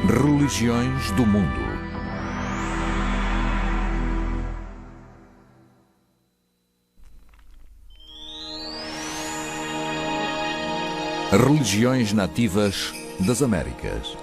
Religiões do mundo. Religiões nativas das Américas.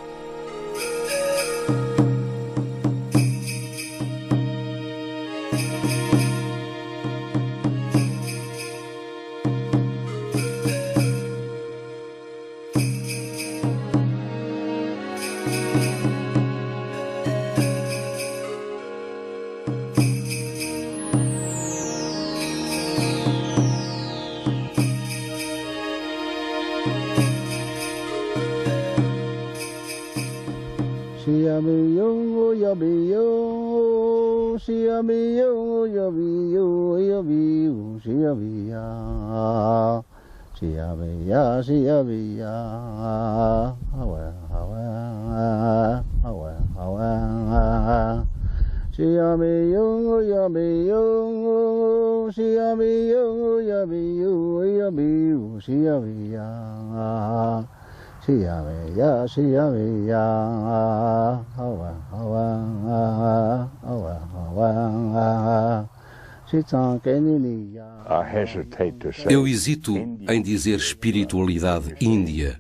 Eu hesito em dizer espiritualidade índia,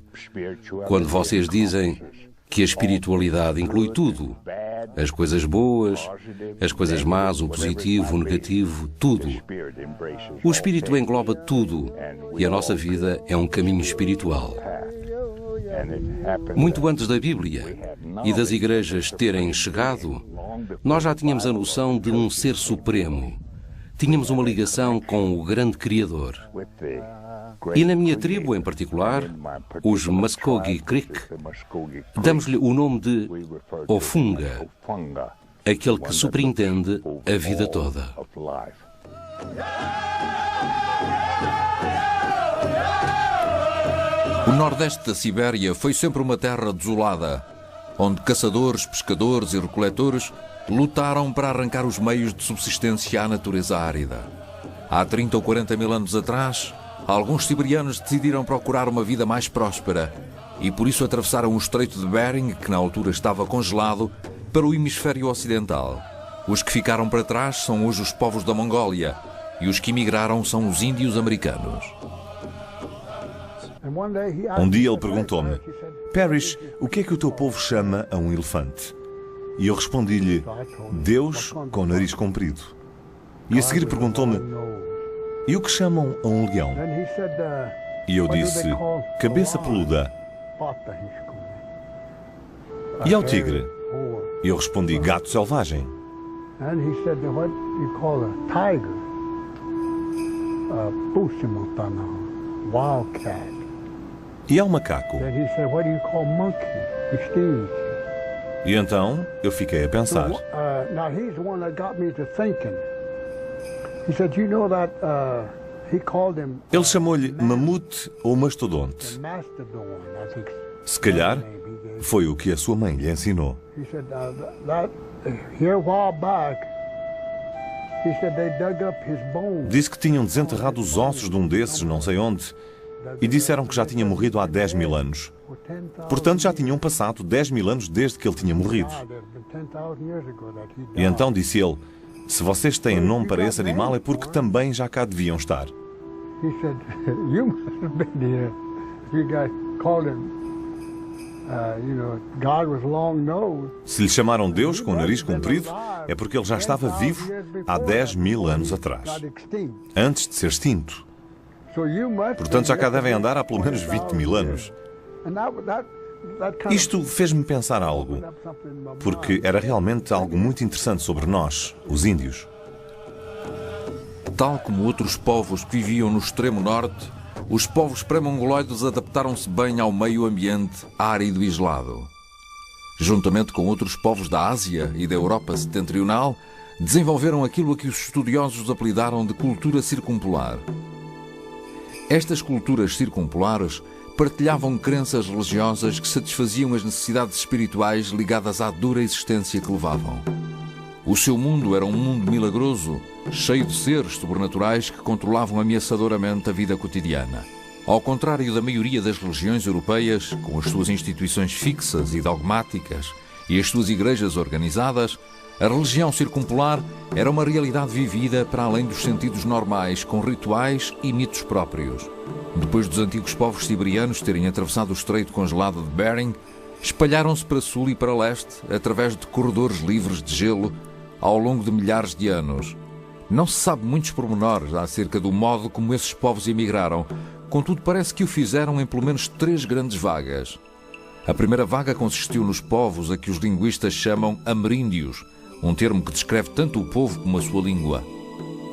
quando vocês dizem que a espiritualidade inclui tudo. As coisas boas, as coisas más, o positivo, o negativo, tudo. O espírito engloba tudo e a nossa vida é um caminho espiritual. Muito antes da Bíblia e das igrejas terem chegado, nós já tínhamos a noção de um ser supremo. Tínhamos uma ligação com o grande Criador. E na minha tribo em particular, os Muskogee Creek, damos-lhe o nome de Ofunga, aquele que superintende a vida toda. O nordeste da Sibéria foi sempre uma terra desolada, onde caçadores, pescadores e recoletores lutaram para arrancar os meios de subsistência à natureza árida. Há 30 ou 40 mil anos atrás, alguns siberianos decidiram procurar uma vida mais próspera e por isso atravessaram o Estreito de Bering, que na altura estava congelado, para o hemisfério ocidental. Os que ficaram para trás são hoje os povos da Mongólia e os que emigraram são os índios americanos. Um dia ele perguntou-me: Parrish, o que é que o teu povo chama a um elefante? E eu respondi-lhe: Deus com o nariz comprido. E a seguir perguntou-me: e o que chamam a um leão? E eu disse: cabeça peluda. E ao tigre? E eu respondi: gato selvagem. E ao macaco? E então eu fiquei a pensar. Ele chamou-lhe mamute ou mastodonte. Se calhar foi o que a sua mãe lhe ensinou. Disse que tinham desenterrado os ossos de um desses, não sei onde, e disseram que já tinha morrido há 10 mil anos. Portanto, já tinham passado 10 mil anos desde que ele tinha morrido. E então disse ele: se vocês têm nome para esse animal é porque também já cá deviam estar. Se lhe chamaram Deus com o nariz comprido, é porque ele já estava vivo há 10 mil anos atrás, antes de ser extinto. Portanto, já cá devem andar há pelo menos 20 mil anos. Isto fez-me pensar algo, porque era realmente algo muito interessante sobre nós, os índios. Tal como outros povos que viviam no extremo norte, os povos pré-mongoloides adaptaram-se bem ao meio ambiente árido e gelado. Juntamente com outros povos da Ásia e da Europa setentrional, desenvolveram aquilo a que os estudiosos apelidaram de cultura circumpolar. Estas culturas circumpolares partilhavam crenças religiosas que satisfaziam as necessidades espirituais ligadas à dura existência que levavam. O seu mundo era um mundo milagroso, cheio de seres sobrenaturais que controlavam ameaçadoramente a vida cotidiana. Ao contrário da maioria das religiões europeias, com as suas instituições fixas e dogmáticas e as suas igrejas organizadas, a religião circumpolar era uma realidade vivida para além dos sentidos normais, com rituais e mitos próprios. Depois dos antigos povos siberianos terem atravessado o estreito congelado de Bering, espalharam-se para sul e para leste, através de corredores livres de gelo, ao longo de milhares de anos. Não se sabe muitos pormenores acerca do modo como esses povos emigraram, contudo parece que o fizeram em pelo menos 3 grandes vagas. A primeira vaga consistiu nos povos a que os linguistas chamam ameríndios, um termo que descreve tanto o povo como a sua língua.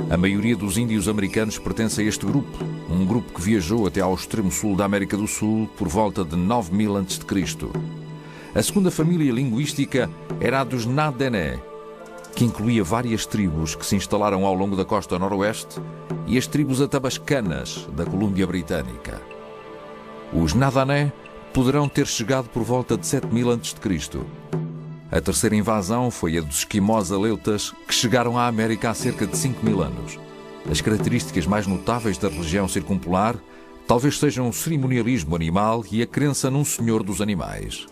A maioria dos índios americanos pertence a este grupo, um grupo que viajou até ao extremo sul da América do Sul por volta de 9000 a.C. A segunda família linguística era a dos Na-Dene, que incluía várias tribos que se instalaram ao longo da costa noroeste e as tribos atabascanas da Colômbia Britânica. Os Na-Dene poderão ter chegado por volta de 7000 a.C. A terceira invasão foi a dos esquimós aleutas, que chegaram à América há cerca de 5000 anos. As características mais notáveis da religião circumpolar talvez sejam o cerimonialismo animal e a crença num senhor dos animais.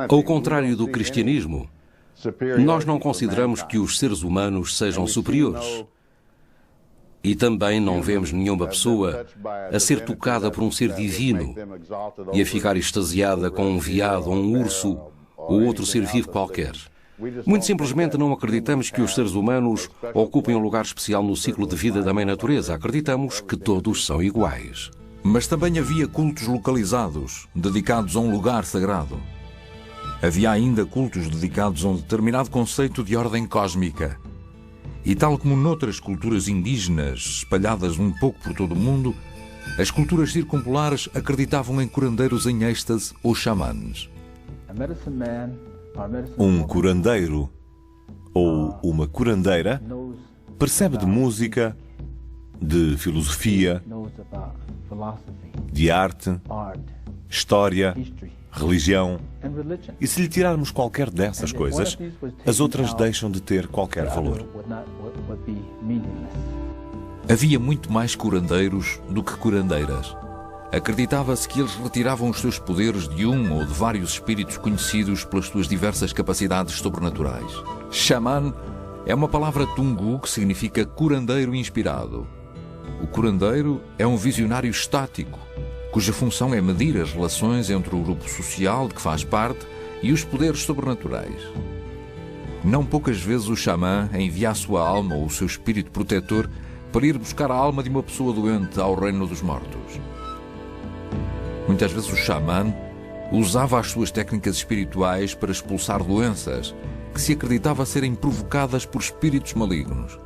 Ao contrário do cristianismo, nós não consideramos que os seres humanos sejam superiores. E também não vemos nenhuma pessoa a ser tocada por um ser divino e a ficar extasiada com um veado ou um urso ou outro ser vivo qualquer. Muito simplesmente não acreditamos que os seres humanos ocupem um lugar especial no ciclo de vida da mãe natureza. Acreditamos que todos são iguais. Mas também havia cultos localizados, dedicados a um lugar sagrado. Havia ainda cultos dedicados a um determinado conceito de ordem cósmica. E tal como noutras culturas indígenas espalhadas um pouco por todo o mundo, as culturas circumpolares acreditavam em curandeiros em êxtase ou xamãs. Um curandeiro ou uma curandeira percebe de música, de filosofia, de arte, história, religião. E se lhe tirarmos qualquer dessas coisas, as outras deixam de ter qualquer valor. Havia muito mais curandeiros do que curandeiras. Acreditava-se que eles retiravam os seus poderes de um ou de vários espíritos conhecidos pelas suas diversas capacidades sobrenaturais. Xamã é uma palavra tungu que significa curandeiro inspirado. O curandeiro é um visionário estático, cuja função é medir as relações entre o grupo social de que faz parte e os poderes sobrenaturais. Não poucas vezes o xamã envia a sua alma ou o seu espírito protetor para ir buscar a alma de uma pessoa doente ao reino dos mortos. Muitas vezes o xamã usava as suas técnicas espirituais para expulsar doenças que se acreditava serem provocadas por espíritos malignos.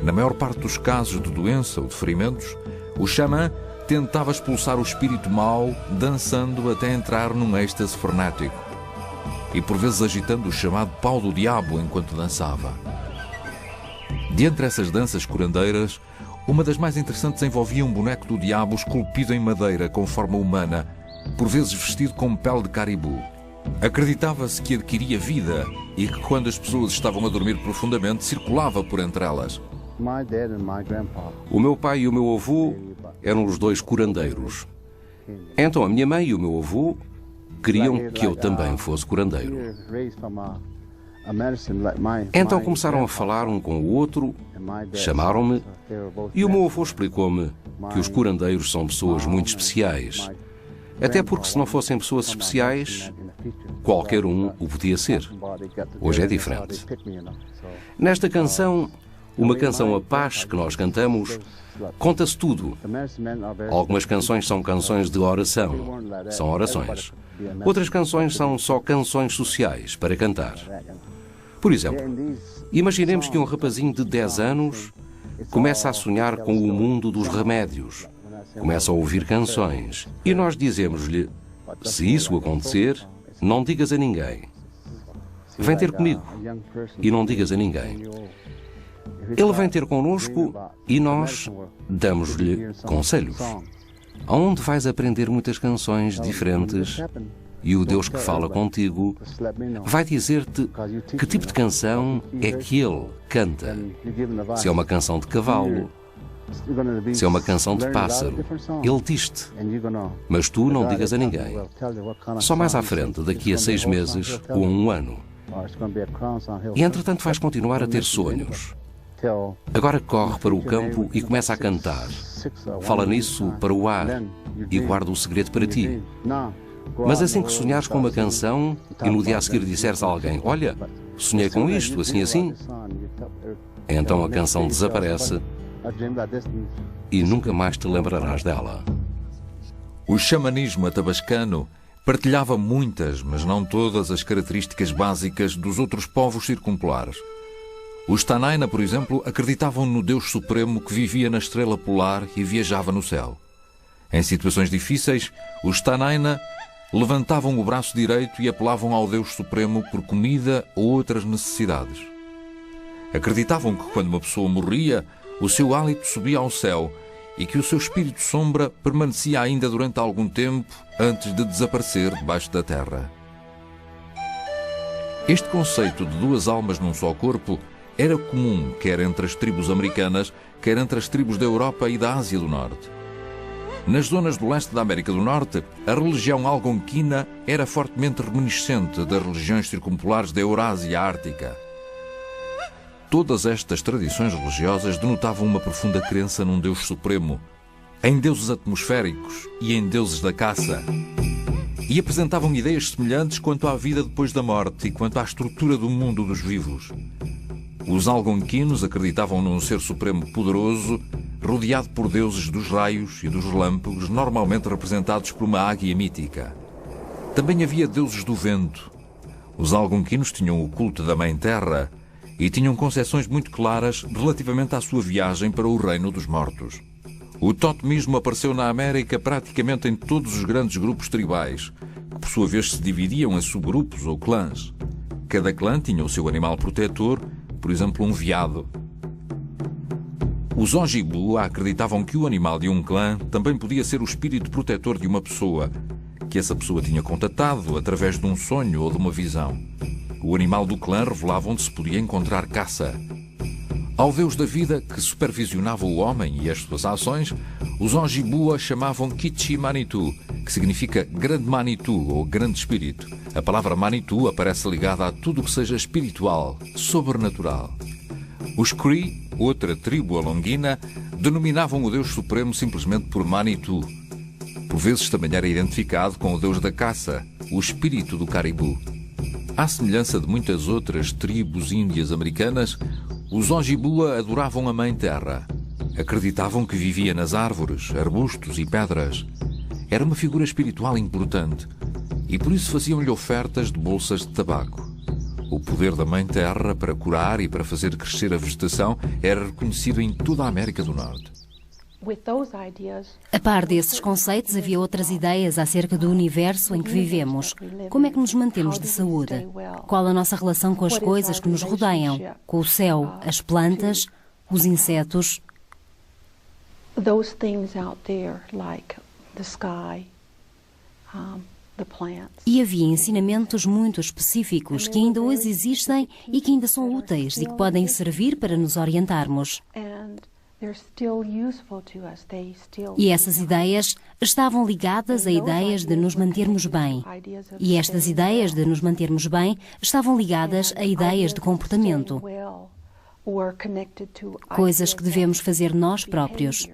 Na maior parte dos casos de doença ou de ferimentos, o xamã tentava expulsar o espírito mau, dançando até entrar num êxtase frenético e por vezes agitando o chamado pau do diabo enquanto dançava. De entre essas danças curandeiras, uma das mais interessantes envolvia um boneco do diabo esculpido em madeira com forma humana, por vezes vestido com pele de caribu. Acreditava-se que adquiria vida e que quando as pessoas estavam a dormir profundamente, circulava por entre elas. O meu pai e o meu avô eram os dois curandeiros. Então a minha mãe e o meu avô queriam que eu também fosse curandeiro. Então começaram a falar um com o outro, chamaram-me e o meu avô explicou-me que os curandeiros são pessoas muito especiais. Até porque se não fossem pessoas especiais, qualquer um o podia ser. Hoje é diferente. Nesta canção, uma canção a paz que nós cantamos, conta-se tudo. Algumas canções são canções de oração, são orações. Outras canções são só canções sociais para cantar. Por exemplo, imaginemos que um rapazinho de 10 anos começa a sonhar com o mundo dos remédios, começa a ouvir canções e nós dizemos-lhe: se isso acontecer, não digas a ninguém. Vem ter comigo e não digas a ninguém. Ele vem ter connosco e nós damos-lhe conselhos. Aonde vais aprender muitas canções diferentes e o Deus que fala contigo vai dizer-te que tipo de canção é que Ele canta. Se é uma canção de cavalo, se é uma canção de pássaro, Ele diz-te. Mas tu não digas a ninguém. Só mais à frente, daqui a 6 meses ou 1 ano. E entretanto vais continuar a ter sonhos. Agora corre para o campo e começa a cantar. Fala nisso para o ar e guarda o segredo para ti. Mas assim que sonhares com uma canção e no dia a seguir disseres a alguém: olha, sonhei com isto, assim assim, então a canção desaparece e nunca mais te lembrarás dela. O xamanismo atabascano partilhava muitas, mas não todas, as características básicas dos outros povos circumpolares. Os Tanaina, por exemplo, acreditavam no Deus Supremo que vivia na estrela polar e viajava no céu. Em situações difíceis, os Tanaina levantavam o braço direito e apelavam ao Deus Supremo por comida ou outras necessidades. Acreditavam que quando uma pessoa morria, o seu hálito subia ao céu e que o seu espírito sombra permanecia ainda durante algum tempo antes de desaparecer debaixo da terra. Este conceito de 2 almas num só corpo era comum quer entre as tribos americanas, quer entre as tribos da Europa e da Ásia do Norte. Nas zonas do leste da América do Norte, a religião algonquina era fortemente reminiscente das religiões circumpolares da Eurásia Ártica. Todas estas tradições religiosas denotavam uma profunda crença num Deus Supremo, em deuses atmosféricos e em deuses da caça. E apresentavam ideias semelhantes quanto à vida depois da morte e quanto à estrutura do mundo dos vivos. Os algonquinos acreditavam num ser supremo poderoso, rodeado por deuses dos raios e dos relâmpagos, normalmente representados por uma águia mítica. Também havia deuses do vento. Os algonquinos tinham o culto da Mãe Terra e tinham concepções muito claras relativamente à sua viagem para o reino dos mortos. O totemismo apareceu na América praticamente em todos os grandes grupos tribais, que por sua vez se dividiam em subgrupos ou clãs. Cada clã tinha o seu animal protetor, por exemplo, um veado. Os Ojibwe acreditavam que o animal de um clã também podia ser o espírito protetor de uma pessoa, que essa pessoa tinha contatado através de um sonho ou de uma visão. O animal do clã revelava onde se podia encontrar caça. Ao Deus da vida, que supervisionava o homem e as suas ações, os Ojibwe chamavam Kichi Manitou, que significa grande Manitou ou grande espírito. A palavra Manitou aparece ligada a tudo o que seja espiritual, sobrenatural. Os Cree, outra tribo alonguina, denominavam o Deus Supremo simplesmente por Manitou. Por vezes também era identificado com o Deus da caça, o espírito do Caribou. À semelhança de muitas outras tribos índias americanas, os Ojibwe adoravam a Mãe Terra. Acreditavam que vivia nas árvores, arbustos e pedras. Era uma figura espiritual importante e por isso faziam-lhe ofertas de bolsas de tabaco. O poder da Mãe Terra para curar e para fazer crescer a vegetação era reconhecido em toda a América do Norte. A par desses conceitos, havia outras ideias acerca do universo em que vivemos. Como é que nos mantemos de saúde? Qual a nossa relação com as coisas que nos rodeiam? Com o céu, as plantas, os insetos? E havia ensinamentos muito específicos que ainda hoje existem e que ainda são úteis e que podem servir para nos orientarmos. E essas ideias estavam ligadas a ideias de nos mantermos bem. E estas ideias de nos mantermos bem estavam ligadas a ideias de comportamento. Coisas que devemos fazer nós próprios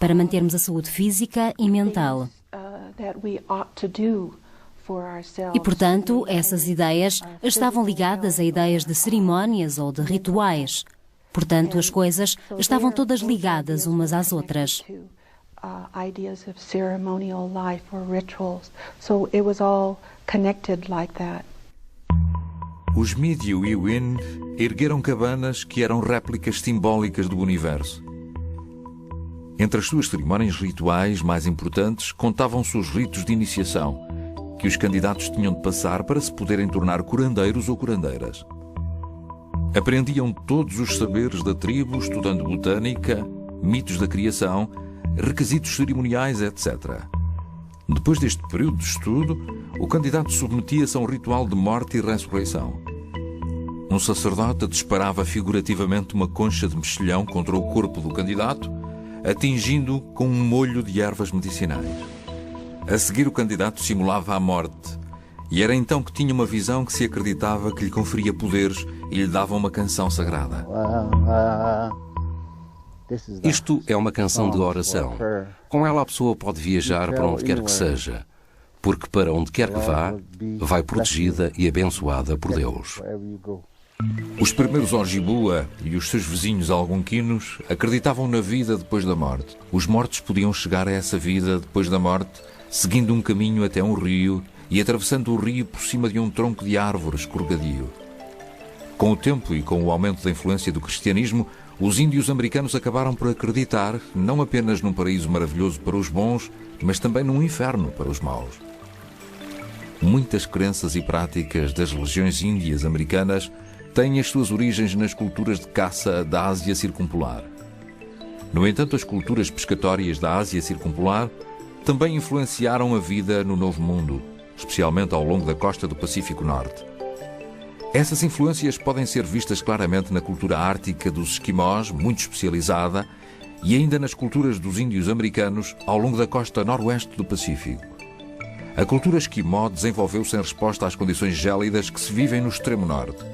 para mantermos a saúde física e mental. E, portanto, essas ideias estavam ligadas a ideias de cerimónias ou de rituais. Portanto, as coisas estavam todas ligadas umas às outras. Os Midew e Win ergueram cabanas que eram réplicas simbólicas do universo. Entre as suas cerimónias rituais mais importantes contavam-se os ritos de iniciação, que os candidatos tinham de passar para se poderem tornar curandeiros ou curandeiras. Aprendiam todos os saberes da tribo, estudando botânica, mitos da criação, requisitos cerimoniais, etc. Depois deste período de estudo, o candidato submetia-se a um ritual de morte e ressurreição. Um sacerdote disparava figurativamente uma concha de mexilhão contra o corpo do candidato, atingindo-o com um molho de ervas medicinais. A seguir, o candidato simulava a morte, e era então que tinha uma visão que se acreditava que lhe conferia poderes e lhe dava uma canção sagrada. Isto é uma canção de oração. Com ela a pessoa pode viajar para onde quer que seja, porque para onde quer que vá, vai protegida e abençoada por Deus. Os primeiros Ojibwa e os seus vizinhos algonquinos acreditavam na vida depois da morte. Os mortos podiam chegar a essa vida depois da morte, seguindo um caminho até um rio e atravessando o rio por cima de um tronco de árvore escorregadio. Com o tempo e com o aumento da influência do cristianismo, os índios americanos acabaram por acreditar não apenas num paraíso maravilhoso para os bons, mas também num inferno para os maus. Muitas crenças e práticas das religiões índias americanas têm as suas origens nas culturas de caça da Ásia Circumpolar. No entanto, as culturas pescatórias da Ásia Circumpolar também influenciaram a vida no Novo Mundo, especialmente ao longo da costa do Pacífico Norte. Essas influências podem ser vistas claramente na cultura ártica dos esquimós, muito especializada, e ainda nas culturas dos índios americanos ao longo da costa noroeste do Pacífico. A cultura esquimó desenvolveu-se em resposta às condições gélidas que se vivem no extremo norte.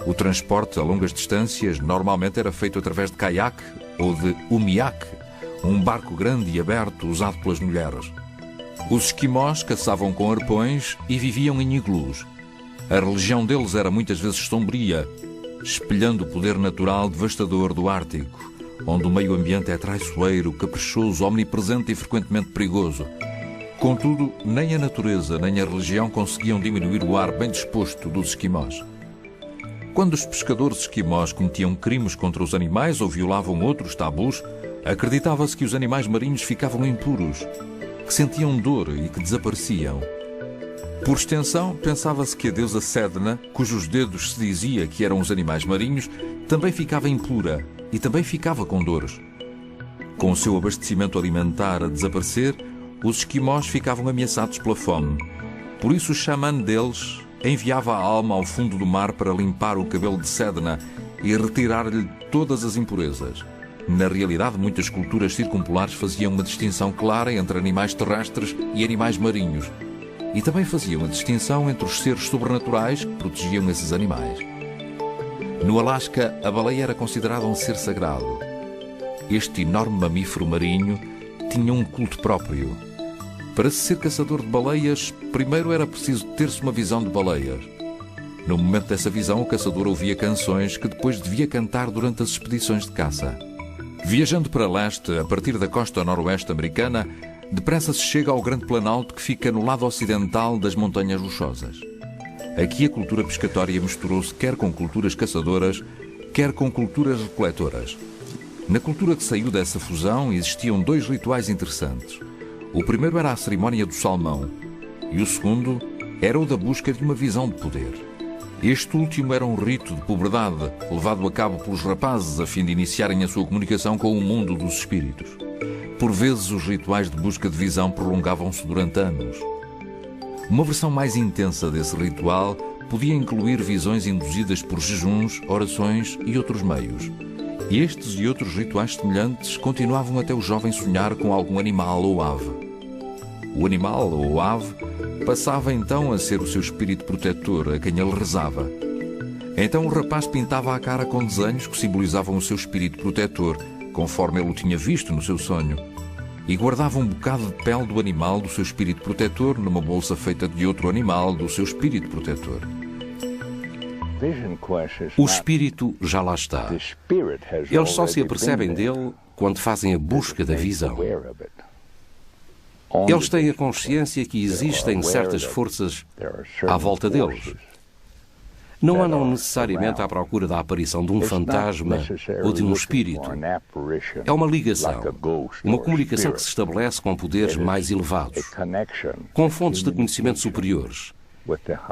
O transporte a longas distâncias normalmente era feito através de caiaque ou de umiaque, um barco grande e aberto usado pelas mulheres. Os esquimós caçavam com arpões e viviam em iglus. A religião deles era muitas vezes sombria, espelhando o poder natural devastador do Ártico, onde o meio ambiente é traiçoeiro, caprichoso, omnipresente e frequentemente perigoso. Contudo, nem a natureza nem a religião conseguiam diminuir o ar bem disposto dos esquimós. Quando os pescadores esquimós cometiam crimes contra os animais ou violavam outros tabus, acreditava-se que os animais marinhos ficavam impuros, que sentiam dor e que desapareciam. Por extensão, pensava-se que a deusa Sedna, cujos dedos se dizia que eram os animais marinhos, também ficava impura e também ficava com dores. Com o seu abastecimento alimentar a desaparecer, os esquimós ficavam ameaçados pela fome. Por isso o xamã deles enviava a alma ao fundo do mar para limpar o cabelo de Sedna e retirar-lhe todas as impurezas. Na realidade, muitas culturas circumpolares faziam uma distinção clara entre animais terrestres e animais marinhos. E também faziam a distinção entre os seres sobrenaturais que protegiam esses animais. No Alasca, a baleia era considerada um ser sagrado. Este enorme mamífero marinho tinha um culto próprio. Para se ser caçador de baleias, primeiro era preciso ter-se uma visão de baleias. No momento dessa visão, o caçador ouvia canções que depois devia cantar durante as expedições de caça. Viajando para leste, a partir da costa noroeste americana, depressa se chega ao Grande Planalto que fica no lado ocidental das Montanhas Rochosas. Aqui a cultura pescatória misturou-se quer com culturas caçadoras, quer com culturas recoletoras. Na cultura que saiu dessa fusão existiam dois rituais interessantes. O primeiro era a cerimónia do salmão e o segundo era o da busca de uma visão de poder. Este último era um rito de puberdade levado a cabo pelos rapazes a fim de iniciarem a sua comunicação com o mundo dos espíritos. Por vezes os rituais de busca de visão prolongavam-se durante anos. Uma versão mais intensa desse ritual podia incluir visões induzidas por jejuns, orações e outros meios. Estes e outros rituais semelhantes continuavam até o jovem sonhar com algum animal ou ave. O animal ou ave passava então a ser o seu espírito protetor a quem ele rezava. Então o rapaz pintava a cara com desenhos que simbolizavam o seu espírito protetor, conforme ele o tinha visto no seu sonho, e guardava um bocado de pele do animal do seu espírito protetor numa bolsa feita de outro animal do seu espírito protetor. O espírito já lá está. Eles só se apercebem dele quando fazem a busca da visão. Eles têm a consciência que existem certas forças à volta deles. Não andam necessariamente à procura da aparição de um fantasma ou de um espírito. É uma ligação, uma comunicação que se estabelece com poderes mais elevados, com fontes de conhecimento superiores.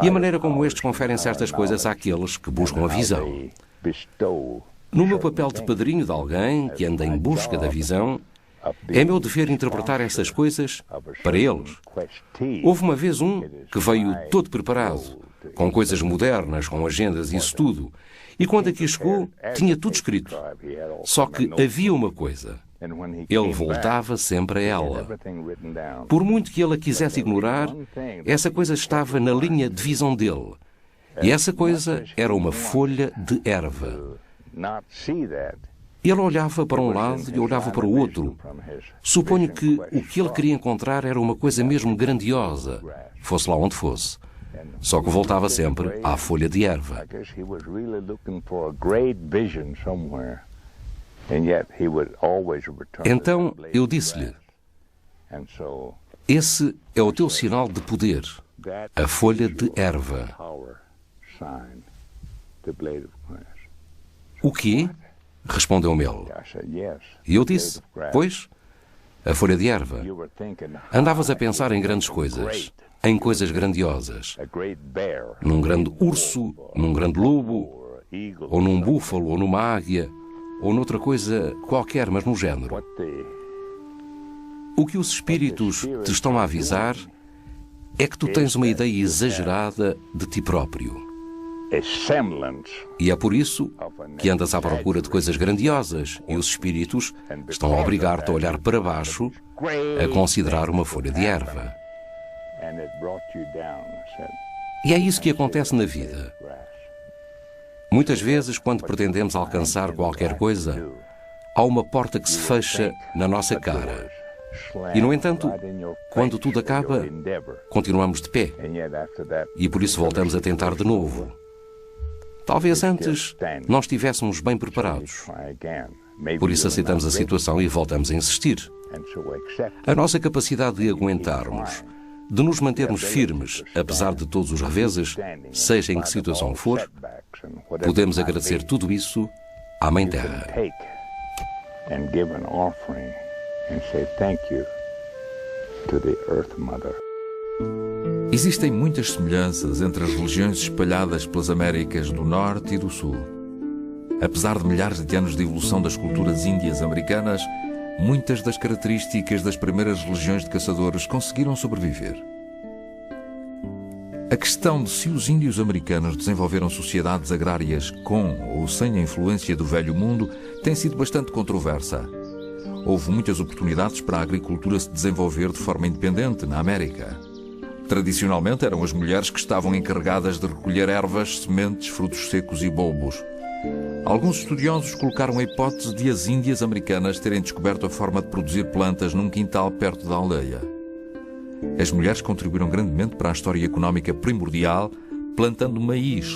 E a maneira como estes conferem certas coisas àqueles que buscam a visão. No meu papel de padrinho de alguém que anda em busca da visão, É meu dever interpretar essas coisas para eles. Houve uma vez um que veio todo preparado, com coisas modernas, com agendas e isso tudo. E quando aqui chegou, tinha tudo escrito. Só que havia uma coisa. Ele voltava sempre a ela. Por muito que ele a quisesse ignorar, essa coisa estava na linha de visão dele. E essa coisa era uma folha de erva. Ele olhava para um lado e olhava para o outro. Suponho que o que ele queria encontrar era uma coisa mesmo grandiosa, fosse lá onde fosse. Só que voltava sempre à folha de erva. Então eu disse-lhe: esse é o teu sinal de poder, a folha de erva. O quê? Respondeu-me ele. E eu disse: pois, a folha de erva. Andavas a pensar em grandes coisas, em coisas grandiosas. Num grande urso, num grande lobo, ou num búfalo, ou numa águia, ou noutra coisa qualquer, mas no género. O que os espíritos te estão a avisar é que tu tens uma ideia exagerada de ti próprio. E é por isso que andas à procura de coisas grandiosas e os espíritos estão a obrigar-te a olhar para baixo, a considerar uma folha de erva. E é isso que acontece na vida. Muitas vezes, quando pretendemos alcançar qualquer coisa, há uma porta que se fecha na nossa cara. E, no entanto, quando tudo acaba, continuamos de pé. E por isso voltamos a tentar de novo. Talvez antes não estivéssemos bem preparados. Por isso aceitamos a situação e voltamos a insistir. A nossa capacidade de aguentarmos, de nos mantermos firmes, apesar de todos os reveses, seja em que situação for, podemos agradecer tudo isso à Mãe Terra. Existem muitas semelhanças entre as religiões espalhadas pelas Américas do Norte e do Sul. Apesar de milhares de anos de evolução das culturas índias americanas, muitas das características das primeiras religiões de caçadores conseguiram sobreviver. A questão de se os índios americanos desenvolveram sociedades agrárias com ou sem a influência do Velho Mundo tem sido bastante controversa. Houve muitas oportunidades para a agricultura se desenvolver de forma independente na América. Tradicionalmente eram as mulheres que estavam encarregadas de recolher ervas, sementes, frutos secos e bulbos. Alguns estudiosos colocaram a hipótese de as índias americanas terem descoberto a forma de produzir plantas num quintal perto da aldeia. As mulheres contribuíram grandemente para a história económica primordial, plantando maíz,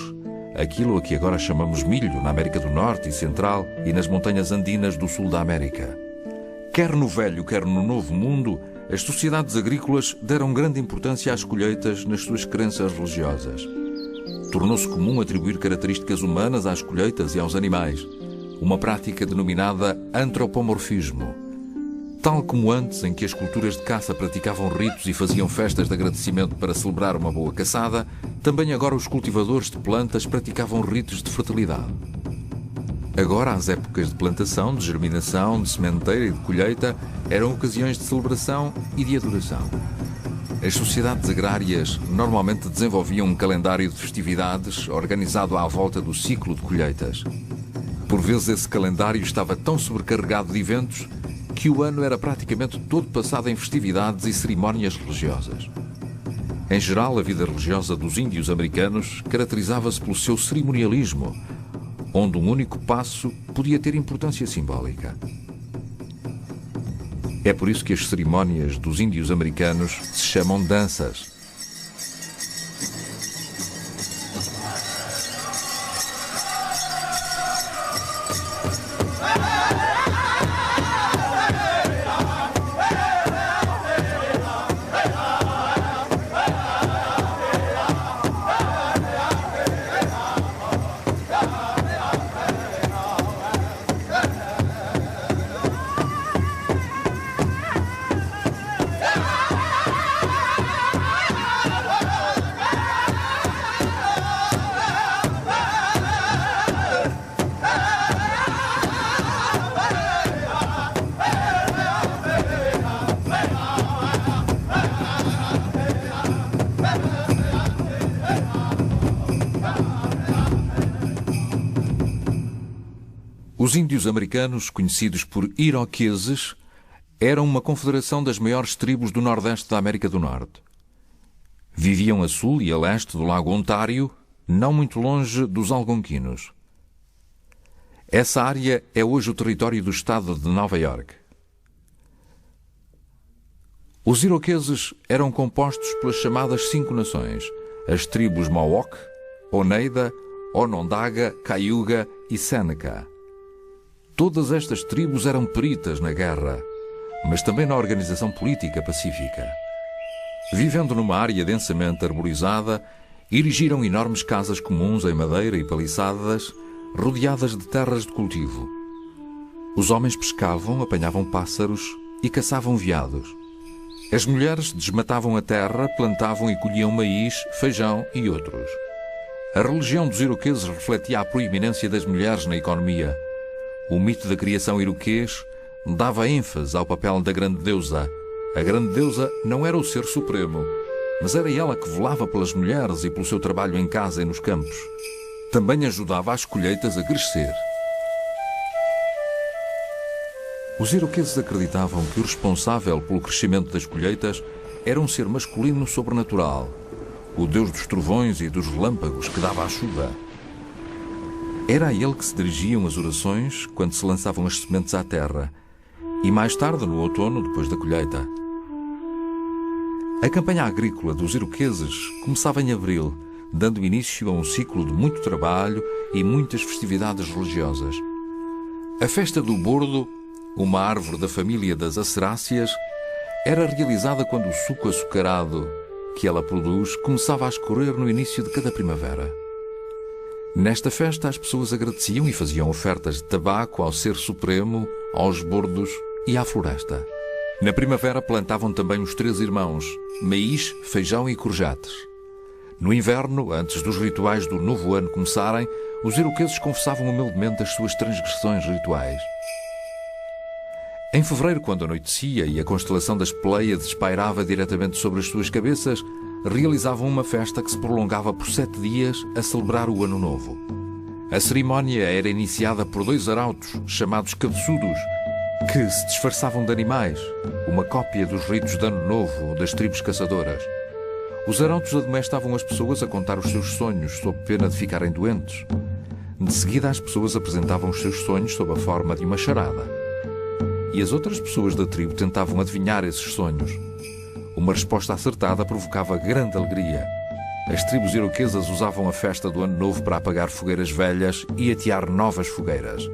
aquilo a que agora chamamos milho, na América do Norte e Central e nas montanhas andinas do sul da América. Quer no Velho, quer no Novo Mundo, as sociedades agrícolas deram grande importância às colheitas nas suas crenças religiosas. Tornou-se comum atribuir características humanas às colheitas e aos animais, uma prática denominada antropomorfismo. Tal como antes, em que as culturas de caça praticavam ritos e faziam festas de agradecimento para celebrar uma boa caçada, também agora os cultivadores de plantas praticavam ritos de fertilidade. Agora, as épocas de plantação, de germinação, de sementeira e de colheita eram ocasiões de celebração e de adoração. As sociedades agrárias normalmente desenvolviam um calendário de festividades organizado à volta do ciclo de colheitas. Por vezes esse calendário estava tão sobrecarregado de eventos que o ano era praticamente todo passado em festividades e cerimónias religiosas. Em geral, a vida religiosa dos índios americanos caracterizava-se pelo seu cerimonialismo, onde um único passo podia ter importância simbólica. É por isso que as cerimónias dos índios americanos se chamam danças. Os índios americanos, conhecidos por iroqueses, eram uma confederação das maiores tribos do nordeste da América do Norte. Viviam a sul e a leste do Lago Ontário, não muito longe dos Algonquinos. Essa área é hoje o território do estado de Nova York. Os iroqueses eram compostos pelas chamadas 5 nações, as tribos Mohawk, Oneida, Onondaga, Cayuga e Seneca. Todas estas tribos eram peritas na guerra, mas também na organização política pacífica. Vivendo numa área densamente arborizada, erigiram enormes casas comuns em madeira e paliçadas, rodeadas de terras de cultivo. Os homens pescavam, apanhavam pássaros e caçavam veados. As mulheres desmatavam a terra, plantavam e colhiam maíz, feijão e outros. A religião dos iroqueses refletia a proeminência das mulheres na economia. O mito da criação iroquês dava ênfase ao papel da grande deusa. A grande deusa não era o ser supremo, mas era ela que velava pelas mulheres e pelo seu trabalho em casa e nos campos. Também ajudava as colheitas a crescer. Os iroqueses acreditavam que o responsável pelo crescimento das colheitas era um ser masculino sobrenatural, o deus dos trovões e dos relâmpagos que dava a chuva. Era a ele que se dirigiam as orações quando se lançavam as sementes à terra, e mais tarde, no outono, depois da colheita. A campanha agrícola dos iroqueses começava em abril, dando início a um ciclo de muito trabalho e muitas festividades religiosas. A festa do bordo, uma árvore da família das aceráceas, era realizada quando o suco açucarado que ela produz começava a escorrer no início de cada primavera. Nesta festa, as pessoas agradeciam e faziam ofertas de tabaco ao Ser Supremo, aos bordos e à floresta. Na primavera plantavam também os 3 irmãos, maíz, feijão e courgettes. No inverno, antes dos rituais do novo ano começarem, os iroqueses confessavam humildemente as suas transgressões rituais. Em fevereiro, quando anoitecia e a constelação das Pleiades pairava diretamente sobre as suas cabeças, realizavam uma festa que se prolongava por 7 dias a celebrar o Ano Novo. A cerimónia era iniciada por 2 arautos, chamados cabeçudos, que se disfarçavam de animais, uma cópia dos ritos de Ano Novo das tribos caçadoras. Os arautos admoestavam as pessoas a contar os seus sonhos, sob pena de ficarem doentes. De seguida, as pessoas apresentavam os seus sonhos sob a forma de uma charada. E as outras pessoas da tribo tentavam adivinhar esses sonhos. Uma resposta acertada provocava grande alegria. As tribos iroquesas usavam a festa do Ano Novo para apagar fogueiras velhas e atear novas fogueiras.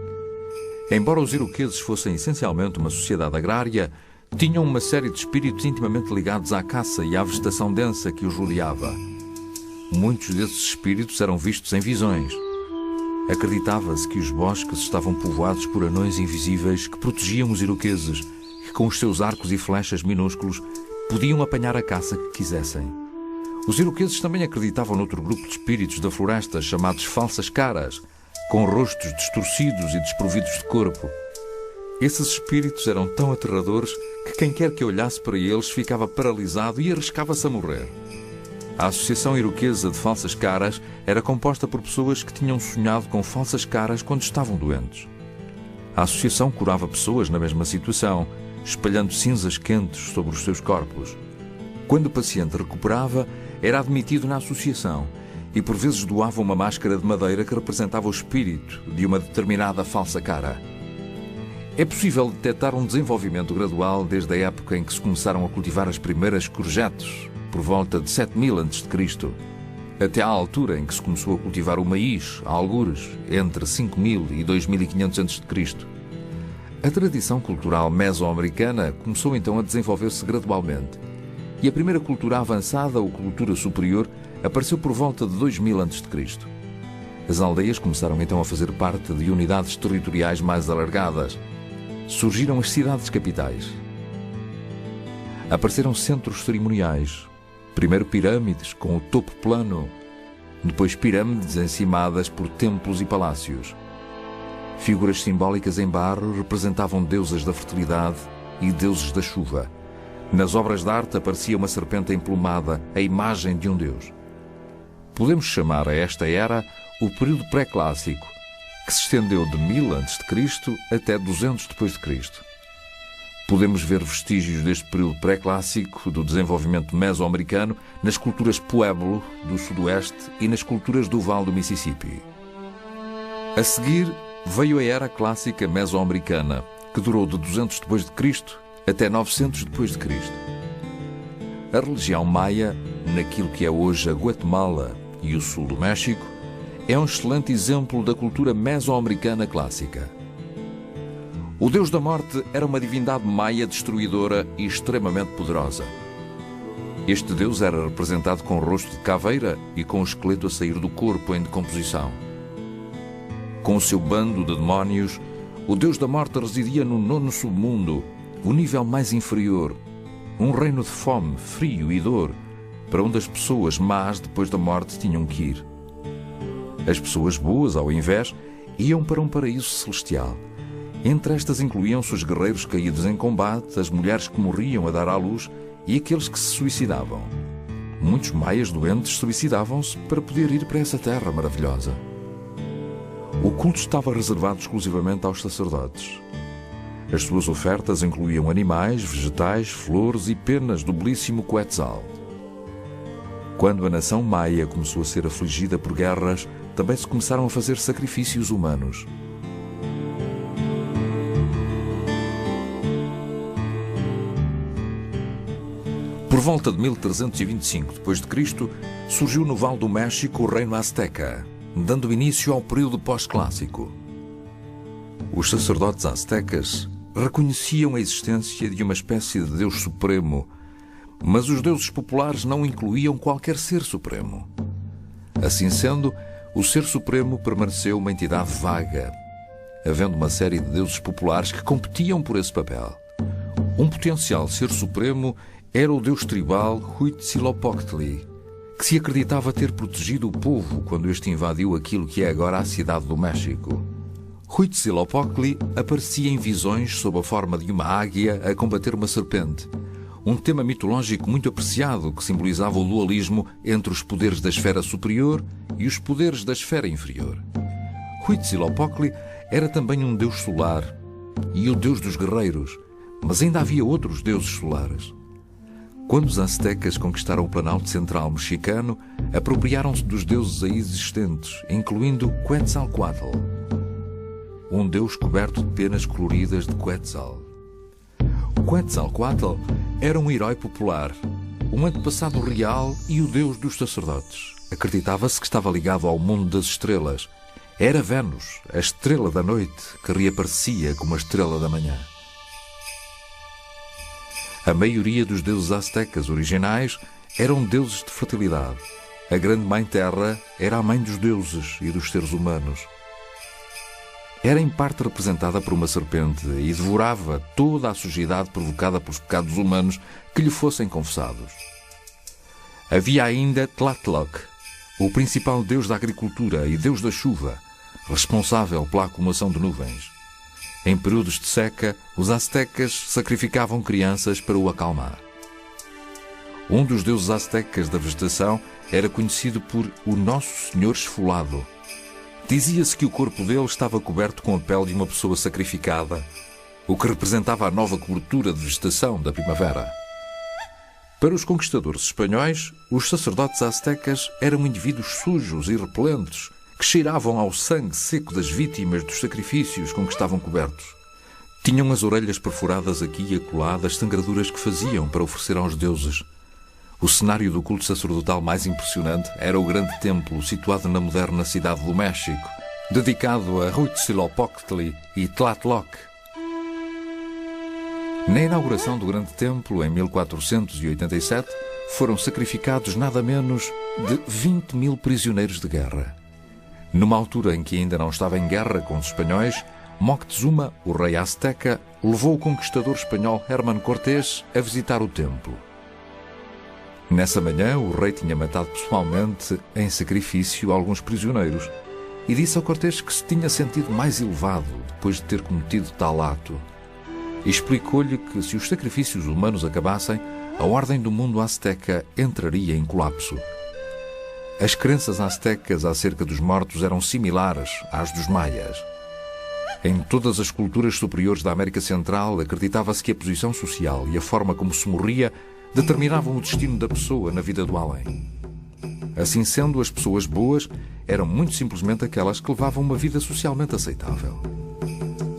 Embora os iroqueses fossem essencialmente uma sociedade agrária, tinham uma série de espíritos intimamente ligados à caça e à vegetação densa que os rodeava. Muitos desses espíritos eram vistos em visões. Acreditava-se que os bosques estavam povoados por anões invisíveis que protegiam os iroqueses, que com os seus arcos e flechas minúsculos podiam apanhar a caça que quisessem. Os iroqueses também acreditavam noutro grupo de espíritos da floresta chamados falsas caras, com rostos distorcidos e desprovidos de corpo. Esses espíritos eram tão aterradores que quem quer que olhasse para eles ficava paralisado e arriscava-se a morrer. A Associação Iroquesa de Falsas Caras era composta por pessoas que tinham sonhado com falsas caras quando estavam doentes. A associação curava pessoas na mesma situação, espalhando cinzas quentes sobre os seus corpos. Quando o paciente recuperava, era admitido na associação e por vezes doava uma máscara de madeira que representava o espírito de uma determinada falsa cara. É possível detectar um desenvolvimento gradual desde a época em que se começaram a cultivar as primeiras courgettes, por volta de 7000 a.C., até à altura em que se começou a cultivar o maíz, a algures, entre 5000 e 2500 a.C. A tradição cultural mesoamericana começou então a desenvolver-se gradualmente, e a primeira cultura avançada, ou cultura superior, apareceu por volta de 2000 a.C. As aldeias começaram então a fazer parte de unidades territoriais mais alargadas. Surgiram as cidades capitais. Apareceram centros cerimoniais. Primeiro pirâmides com o topo plano, depois pirâmides encimadas por templos e palácios. Figuras simbólicas em barro representavam deusas da fertilidade e deuses da chuva. Nas obras de arte aparecia uma serpente emplumada, a imagem de um deus. Podemos chamar a esta era o período pré-clássico, que se estendeu de 1000 a.C. até 200 d.C. Podemos ver vestígios deste período pré-clássico do desenvolvimento mesoamericano nas culturas Pueblo do Sudoeste e nas culturas do Vale do Mississippi. A seguir veio a Era Clássica Mesoamericana, que durou de 200 d.C. até 900 d.C. A religião maia, naquilo que é hoje a Guatemala e o sul do México, é um excelente exemplo da cultura mesoamericana clássica. O Deus da Morte era uma divindade maia destruidora e extremamente poderosa. Este Deus era representado com o rosto de caveira e com o esqueleto a sair do corpo em decomposição. Com o seu bando de demónios, o Deus da Morte residia no 9º submundo, o nível mais inferior, um reino de fome, frio e dor, para onde as pessoas más depois da morte tinham que ir. As pessoas boas, ao invés, iam para um paraíso celestial. Entre estas incluíam-se os guerreiros caídos em combate, as mulheres que morriam a dar à luz e aqueles que se suicidavam. Muitos maias doentes suicidavam-se para poder ir para essa terra maravilhosa. O culto estava reservado exclusivamente aos sacerdotes. As suas ofertas incluíam animais, vegetais, flores e penas do belíssimo Quetzal. Quando a nação maia começou a ser afligida por guerras, também se começaram a fazer sacrifícios humanos. Por volta de 1325 d.C., surgiu no Vale do México o reino Azteca, dando início ao período pós-clássico. Os sacerdotes aztecas reconheciam a existência de uma espécie de Deus Supremo, mas os deuses populares não incluíam qualquer ser supremo. Assim sendo, o Ser Supremo permaneceu uma entidade vaga, havendo uma série de deuses populares que competiam por esse papel. Um potencial Ser Supremo era o deus tribal Huitzilopochtli, que se acreditava ter protegido o povo quando este invadiu aquilo que é agora a cidade do México. Huitzilopochtli aparecia em visões sob a forma de uma águia a combater uma serpente, um tema mitológico muito apreciado que simbolizava o dualismo entre os poderes da esfera superior e os poderes da esfera inferior. Huitzilopochtli era também um deus solar e o deus dos guerreiros, mas ainda havia outros deuses solares. Quando os aztecas conquistaram o Planalto Central mexicano, apropriaram-se dos deuses aí existentes, incluindo Quetzalcoatl, um deus coberto de penas coloridas de Quetzal. Quetzalcoatl era um herói popular, um antepassado real e o deus dos sacerdotes. Acreditava-se que estava ligado ao mundo das estrelas. Era Vênus, a estrela da noite, que reaparecia como a estrela da manhã. A maioria dos deuses aztecas originais eram deuses de fertilidade. A Grande Mãe Terra era a mãe dos deuses e dos seres humanos. Era em parte representada por uma serpente e devorava toda a sujidade provocada pelos pecados humanos que lhe fossem confessados. Havia ainda Tlaloc, o principal deus da agricultura e deus da chuva, responsável pela acumulação de nuvens. Em períodos de seca, os aztecas sacrificavam crianças para o acalmar. Um dos deuses aztecas da vegetação era conhecido por o Nosso Senhor Esfolado. Dizia-se que o corpo dele estava coberto com a pele de uma pessoa sacrificada, o que representava a nova cobertura de vegetação da primavera. Para os conquistadores espanhóis, os sacerdotes aztecas eram indivíduos sujos e repelentes, que cheiravam ao sangue seco das vítimas dos sacrifícios com que estavam cobertos. Tinham as orelhas perfuradas aqui e acolá das sangraduras que faziam para oferecer aos deuses. O cenário do culto sacerdotal mais impressionante era o grande templo situado na moderna cidade do México, dedicado a Huitzilopochtli e Tlaloc. Na inauguração do grande templo, em 1487, foram sacrificados nada menos de 20.000 prisioneiros de guerra. Numa altura em que ainda não estava em guerra com os espanhóis, Moctezuma, o rei azteca, levou o conquistador espanhol Hernán Cortés a visitar o templo. Nessa manhã, o rei tinha matado pessoalmente, em sacrifício, alguns prisioneiros e disse a Cortés que se tinha sentido mais elevado depois de ter cometido tal ato. E explicou-lhe que, se os sacrifícios humanos acabassem, a ordem do mundo azteca entraria em colapso. As crenças aztecas acerca dos mortos eram similares às dos maias. Em todas as culturas superiores da América Central, acreditava-se que a posição social e a forma como se morria determinavam o destino da pessoa na vida do além. Assim sendo, as pessoas boas eram muito simplesmente aquelas que levavam uma vida socialmente aceitável.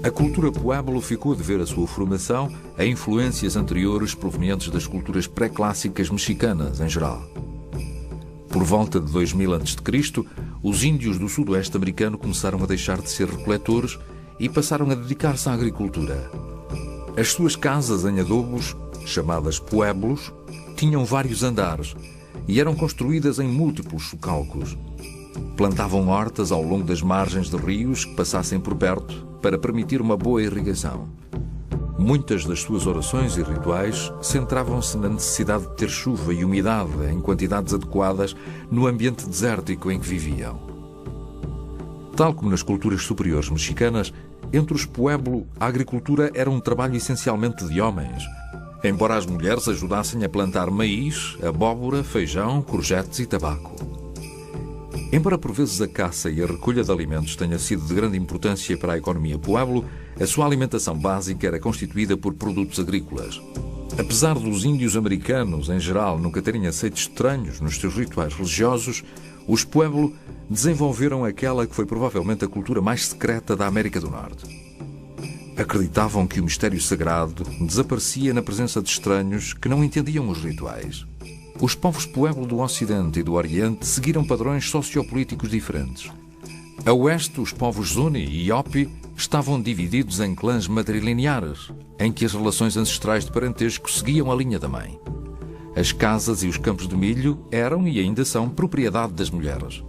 A cultura Pueblo ficou a dever a sua formação a influências anteriores provenientes das culturas pré-clássicas mexicanas em geral. Por volta de 2000 a.C., os índios do sudoeste americano começaram a deixar de ser recoletores e passaram a dedicar-se à agricultura. As suas casas em adobos, chamadas pueblos, tinham vários andares e eram construídas em múltiplos socalcos. Plantavam hortas ao longo das margens de rios que passassem por perto para permitir uma boa irrigação. Muitas das suas orações e rituais centravam-se na necessidade de ter chuva e umidade em quantidades adequadas no ambiente desértico em que viviam. Tal como nas culturas superiores mexicanas, entre os pueblo, a agricultura era um trabalho essencialmente de homens, embora as mulheres ajudassem a plantar maíz, abóbora, feijão, courgettes e tabaco. Embora por vezes a caça e a recolha de alimentos tenha sido de grande importância para a economia pueblo, a sua alimentação básica era constituída por produtos agrícolas. Apesar dos índios americanos, em geral, nunca terem aceito estranhos nos seus rituais religiosos, os pueblo desenvolveram aquela que foi provavelmente a cultura mais secreta da América do Norte. Acreditavam que o mistério sagrado desaparecia na presença de estranhos que não entendiam os rituais. Os povos pueblo do Ocidente e do Oriente seguiram padrões sociopolíticos diferentes. A oeste, os povos Zuni e Hopi estavam divididos em clãs matrilineares, em que as relações ancestrais de parentesco seguiam a linha da mãe. As casas e os campos de milho eram e ainda são propriedade das mulheres.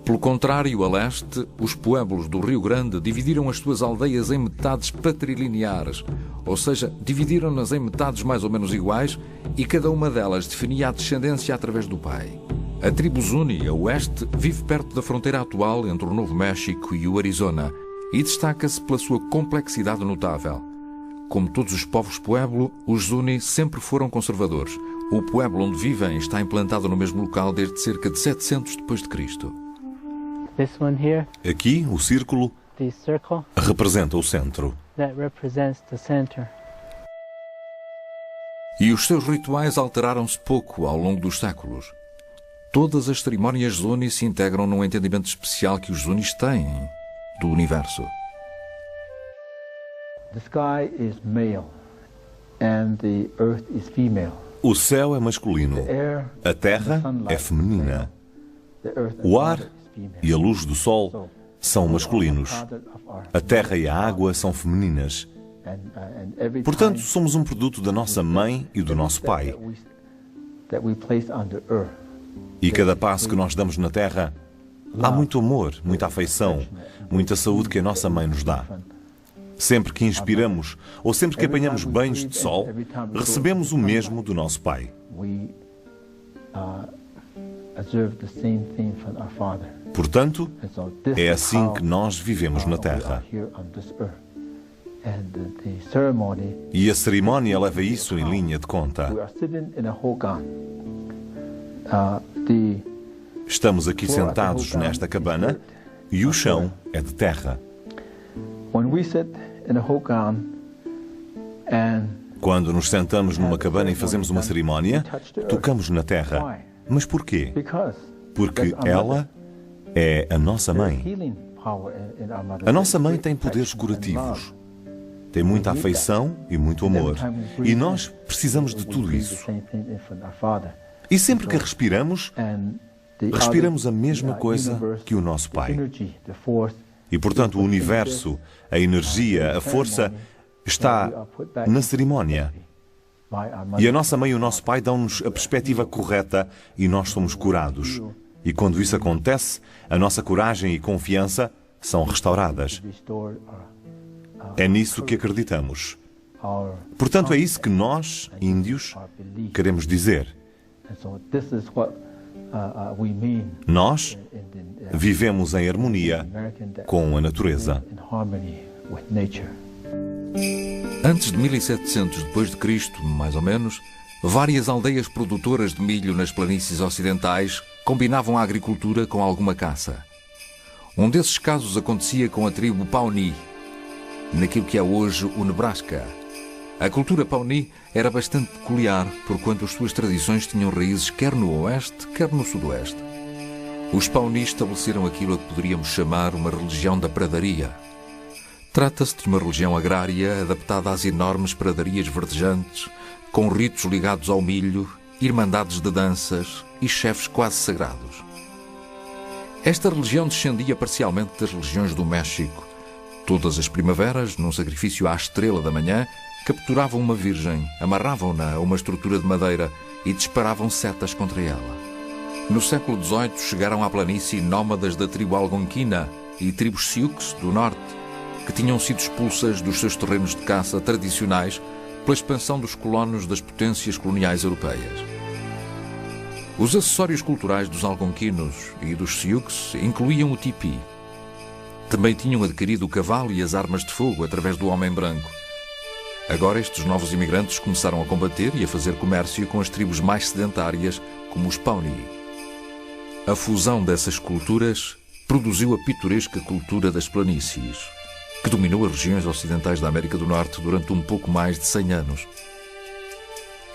Pelo contrário, a leste, os pueblos do Rio Grande dividiram as suas aldeias em metades patrilineares, ou seja, dividiram-nas em metades mais ou menos iguais e cada uma delas definia a descendência através do pai. A tribo Zuni, a oeste, vive perto da fronteira atual entre o Novo México e o Arizona e destaca-se pela sua complexidade notável. Como todos os povos pueblo, os Zuni sempre foram conservadores. O pueblo onde vivem está implantado no mesmo local desde cerca de 700 d.C. Aqui, o círculo representa o centro. E os seus rituais alteraram-se pouco ao longo dos séculos. Todas as cerimónias Zuni se integram num entendimento especial que os Zunis têm do universo. The sky is male and the earth is female. O céu é masculino, a terra é feminina. O ar e a luz do sol são masculinos. A terra e a água são femininas. Portanto, somos um produto da nossa mãe e do nosso pai. E cada passo que nós damos na terra, há muito amor, muita afeição, muita saúde que a nossa mãe nos dá. Sempre que inspiramos ou sempre que apanhamos banhos de sol, recebemos o mesmo do nosso pai. Portanto, é assim que nós vivemos na Terra. E a cerimónia leva isso em linha de conta. Estamos aqui sentados nesta cabana e o chão é de terra. Quando nos sentamos numa cabana e fazemos uma cerimónia, tocamos na terra. Mas por quê? Porque ela é a nossa mãe. A nossa mãe tem poderes curativos. Tem muita afeição e muito amor. E nós precisamos de tudo isso. E sempre que respiramos, respiramos a mesma coisa que o nosso pai. E, portanto, o universo, a energia, a força, está na cerimónia. E a nossa mãe e o nosso pai dão-nos a perspectiva correta e nós somos curados. E quando isso acontece, a nossa coragem e confiança são restauradas. É nisso que acreditamos. Portanto, é isso que nós, índios, queremos dizer. Nós vivemos em harmonia com a natureza. Antes de 1700 d.C., mais ou menos, Várias aldeias produtoras de milho nas planícies ocidentais combinavam a agricultura com alguma caça. Um desses casos acontecia com a tribo Pawnee, naquilo que é hoje o Nebraska. A cultura Pawnee era bastante peculiar, porquanto as suas tradições tinham raízes quer no oeste, quer no sudoeste. Os Pawnee estabeleceram aquilo a que poderíamos chamar uma religião da pradaria. Trata-se de uma religião agrária adaptada às enormes pradarias verdejantes, com ritos ligados ao milho, irmandades de danças e chefes quase sagrados. Esta religião descendia parcialmente das religiões do México. Todas as primaveras, num sacrifício à estrela da manhã, capturavam uma virgem, amarravam-na a uma estrutura de madeira e disparavam setas contra ela. No século XVIII chegaram à planície nómadas da tribo Algonquina e tribos Sioux do norte, que tinham sido expulsas dos seus terrenos de caça tradicionais pela expansão dos colonos das potências coloniais europeias. Os acessórios culturais dos algonquinos e dos Sioux incluíam o tipi. Também tinham adquirido o cavalo e as armas de fogo através do homem branco. Agora estes novos imigrantes começaram a combater e a fazer comércio com as tribos mais sedentárias, como os Pawnee. A fusão dessas culturas produziu a pitoresca cultura das planícies, que dominou as regiões ocidentais da América do Norte durante um pouco mais de 100 anos,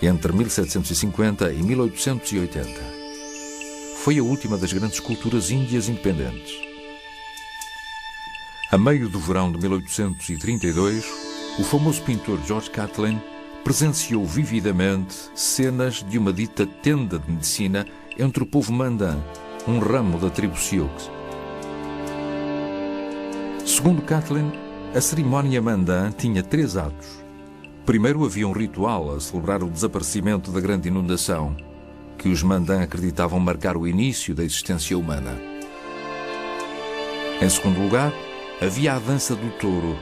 entre 1750 e 1880. Foi a última das grandes culturas índias independentes. A meio do verão de 1832, o famoso pintor George Catlin presenciou vividamente cenas de uma dita tenda de medicina entre o povo Mandan, um ramo da tribo Sioux. Segundo Catlin, a cerimónia Mandan tinha 3 atos. Primeiro havia um ritual a celebrar o desaparecimento da grande inundação, que os Mandan acreditavam marcar o início da existência humana. Em segundo lugar, havia a dança do touro,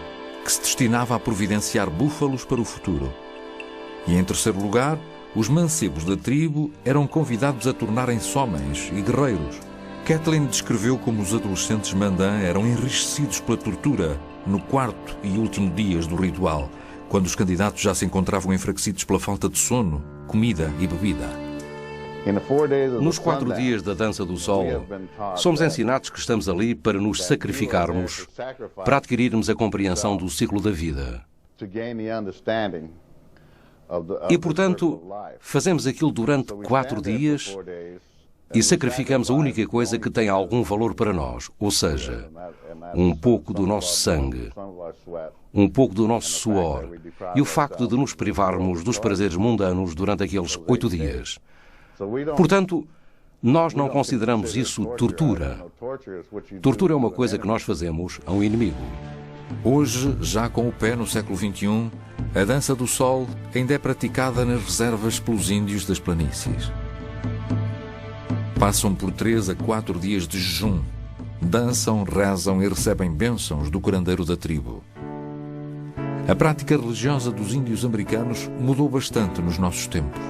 que se destinava a providenciar búfalos para o futuro. E em terceiro lugar, os mancebos da tribo eram convidados a tornarem-se homens e guerreiros. Catlin descreveu como os adolescentes Mandan eram enrijecidos pela tortura no 4º e último dias do ritual, quando os candidatos já se encontravam enfraquecidos pela falta de sono, comida e bebida. Nos 4 dias da dança do sol, somos ensinados que estamos ali para nos sacrificarmos, para adquirirmos a compreensão do ciclo da vida. E, portanto, fazemos aquilo durante 4 dias e sacrificamos a única coisa que tem algum valor para nós, ou seja, um pouco do nosso sangue, um pouco do nosso suor e o facto de nos privarmos dos prazeres mundanos durante aqueles 8 dias. Portanto, nós não consideramos isso tortura. Tortura é uma coisa que nós fazemos a um inimigo. Hoje, já com o pé no século XXI, a dança do sol ainda é praticada nas reservas pelos índios das planícies. Passam por 3 a 4 dias de jejum, dançam, rezam e recebem bênçãos do curandeiro da tribo. A prática religiosa dos índios americanos mudou bastante nos nossos tempos.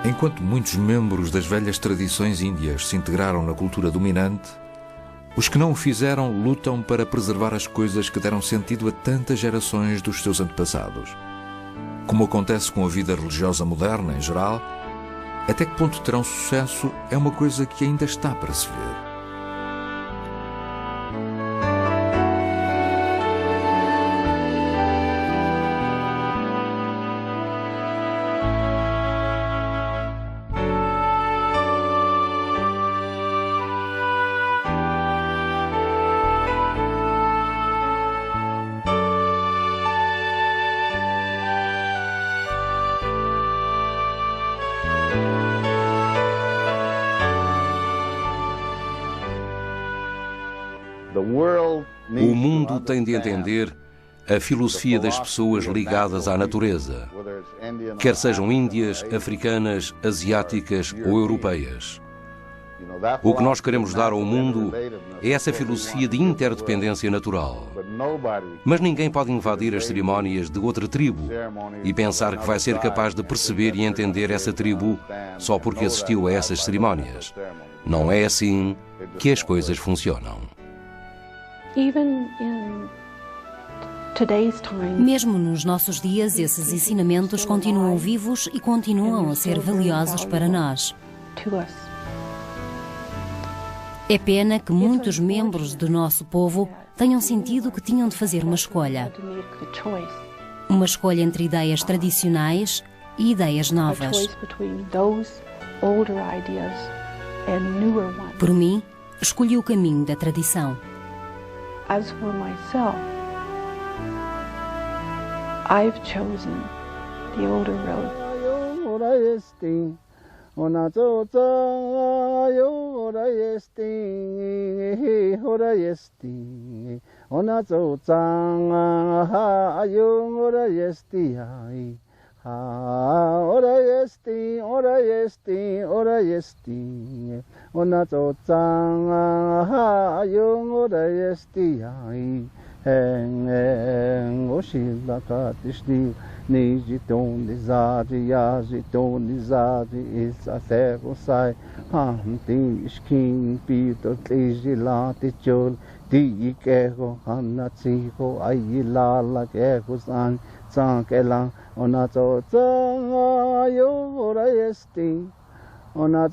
Enquanto muitos membros das velhas tradições índias se integraram na cultura dominante, os que não o fizeram lutam para preservar as coisas que deram sentido a tantas gerações dos seus antepassados. Como acontece com a vida religiosa moderna em geral, até que ponto terão sucesso é uma coisa que ainda está para se ver. O mundo tem de entender a filosofia das pessoas ligadas à natureza, quer sejam índias, africanas, asiáticas ou europeias. O que nós queremos dar ao mundo é essa filosofia de interdependência natural. Mas ninguém pode invadir as cerimónias de outra tribo e pensar que vai ser capaz de perceber e entender essa tribo só porque assistiu a essas cerimónias. Não é assim que as coisas funcionam. Mesmo nos nossos dias, esses ensinamentos continuam vivos e continuam a ser valiosos para nós. É pena que muitos membros do nosso povo tenham sentido que tinham de fazer uma escolha. Uma escolha entre ideias tradicionais e ideias novas. Por mim, escolhi o caminho da tradição. I've chosen the older road. Ona